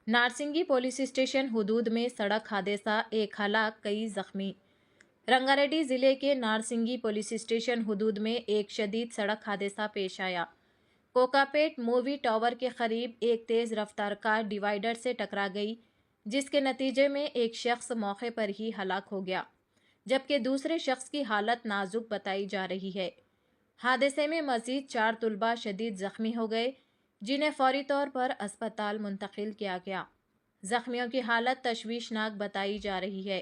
Narsingi police station हुदूद में सड़क हादसा, एक हलाक, कई जख्मी। रंगारेड्डी जिले के नारसिंगी पुलिस स्टेशन हुदूद में एक शदीद सड़क हादसा पेश आया। कोकापेट मूवी टावर के करीब एक तेज रफ्तार कार डिवाइडर से टकरा गई, जिसके नतीजे में एक शख्स मौके पर ही हलाक हो गया, जबकि दूसरे शख्स की हालत नाजुक बताई जा रही है। हादसे में मजीद 4 तुलबा शदीद जख्मी हो गए, जिन्हें फौरी तौर पर अस्पताल मुंतकिल किया गया। जख्मियों की हालत तशवीशनाक बताई जा रही है।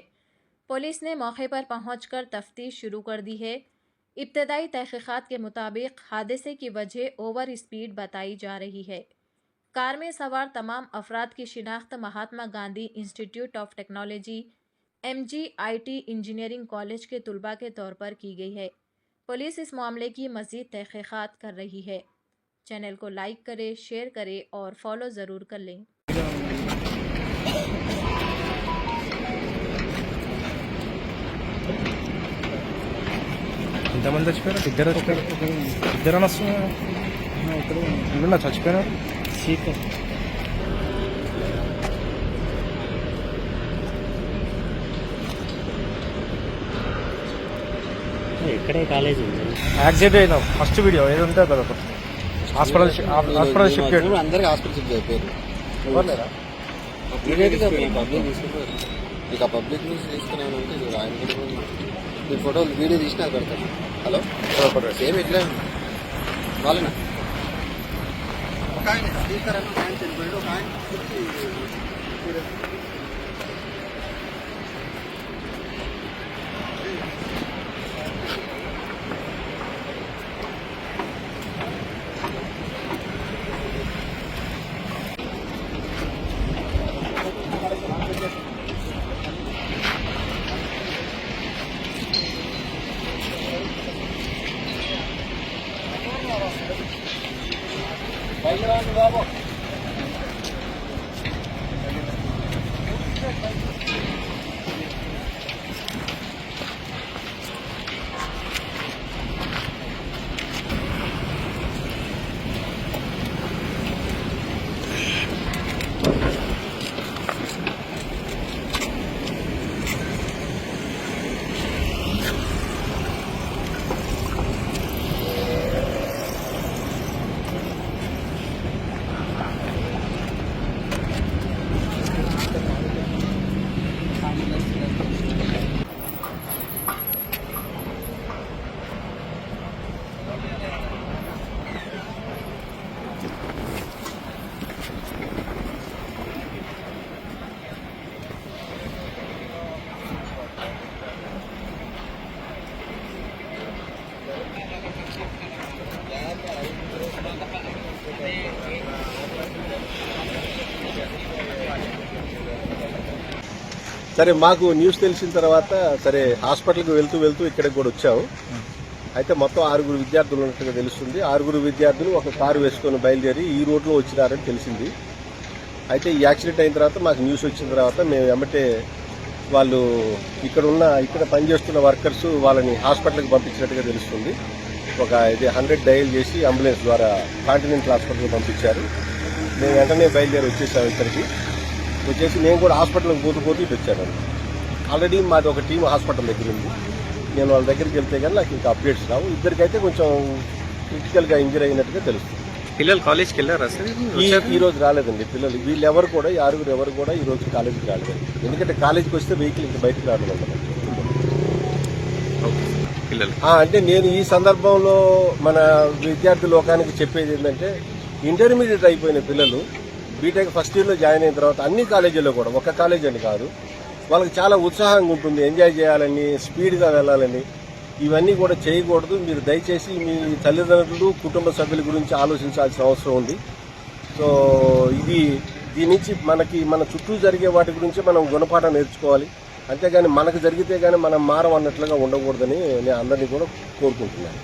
पुलिस ने मौके पर पहुंचकर तफ्तीश शुरू कर दी है। इब्तदाई तहकीकात के मुताबिक हादसे की वजह ओवर स्पीड बताई जा रही है। कार में सवार तमाम अफराद की शिनाख्त Mahatma Gandhi institute of technology MGIT engineering college के तुलबा के तौर पर की गई है। पुलिस इस मामले की मजीद तहकीकात कर रही है। चैनल को लाइक करें, शेयर करें और फॉलो ज़रूर कर लें। ఎంతమంది చచ్చిపోయారు? ఇద్దరు వస్తున్నారు. చచ్చిపోయారు. ఇక్కడే కాలేజ్ ఉంది. యాక్సిడెంట్ అయినా ఫస్ట్ వీడియో ఏది ఉంటే కదా హాస్పిటల్ షిఫ్ట్ చేయడం. అందరికి హాస్పిటల్ షిఫ్ట్ అయిపోయారు. ఇక పబ్లిక్ న్యూస్ తీసుకున్నాను అంటే ఆయన మీ ఫోటోలు వీడియో తీసినా పెడతాను. హలో సేమ్ ఇట్లా వాళ్ళనా ఒక ఆయన తీసుకురాను, ఒక ఆయన చనిపోయాడు, ఒక ఆయన బాబు సరే మాకు న్యూస్ తెలిసిన తర్వాత సరే హాస్పిటల్కి వెళ్తూ ఇక్కడికి కూడా వచ్చాము. అయితే మొత్తం 6 విద్యార్థులు ఉన్నట్టుగా తెలుస్తుంది. 6 విద్యార్థులు ఒక కారు వేసుకొని బయలుదేరి ఈ రోడ్లో వచ్చినారని తెలిసింది. అయితే ఈ యాక్సిడెంట్ అయిన తర్వాత మాకు న్యూస్ వచ్చిన తర్వాత మేము ఎమ్మటే వాళ్ళు ఇక్కడ పనిచేస్తున్న వర్కర్స్ వాళ్ళని హాస్పిటల్కి పంపించినట్టుగా తెలుస్తుంది. ఒక 100 డయల్ చేసి అంబులెన్స్ ద్వారా కాంటినెంటల్ హాస్పిటల్కి పంపించారు. మేము వెంటనే బయలుదేరి వచ్చేసాము. ఇక్కడికి వచ్చేసి నేను కూడా హాస్పిటల్కి పోతూ ఇటు వచ్చాను. ఆల్రెడీ మాది ఒక టీం హాస్పిటల్ దగ్గర ఉంది. నేను వాళ్ళ దగ్గరికి వెళ్తే కానీ నాకు ఇంకా అప్డేట్స్ రావు. ఇద్దరికైతే కొంచెం క్రిటికల్గా ఇంజరీ అయినట్టుగా తెలుస్తుంది. పిల్లలు కాలేజ్కి వెళ్ళారా సార్? ఈ రోజు రాలేదండి పిల్లలు. వీళ్ళు ఎవరు కూడా ఈ 6 ఎవరు కూడా ఈ రోజు కాలేజీకి రాలేదండి. ఎందుకంటే కాలేజీకి వస్తే వెహికల్ ఇంకా బయటకు రావడం అంటే నేను ఈ సందర్భంలో మన విద్యార్థి లోకానికి చెప్పేది ఏంటంటే ఇంటర్మీడియట్ అయిపోయిన పిల్లలు బీటెక్ ఫస్ట్ ఇయర్లో జాయిన్ అయిన తర్వాత అన్ని కాలేజీల్లో కూడా ఒక కాలేజీ అని కాదు, వాళ్ళకి చాలా ఉత్సాహంగా ఉంటుంది, ఎంజాయ్ చేయాలని, స్పీడ్గా వెళ్ళాలని. ఇవన్నీ కూడా చేయకూడదు. మీరు దయచేసి మీ తల్లిదండ్రులు, కుటుంబ సభ్యుల గురించి ఆలోచించాల్సిన అవసరం ఉంది. సో దీని నుంచి మన చుట్టూ జరిగే వాటి గురించి మనం గుణపాఠం నేర్చుకోవాలి. అంతేగాని మనకు జరిగితే కానీ మనం మారం అన్నట్లుగా ఉండకూడదని నేను అందరినీ కూడా కోరుకుంటున్నాను.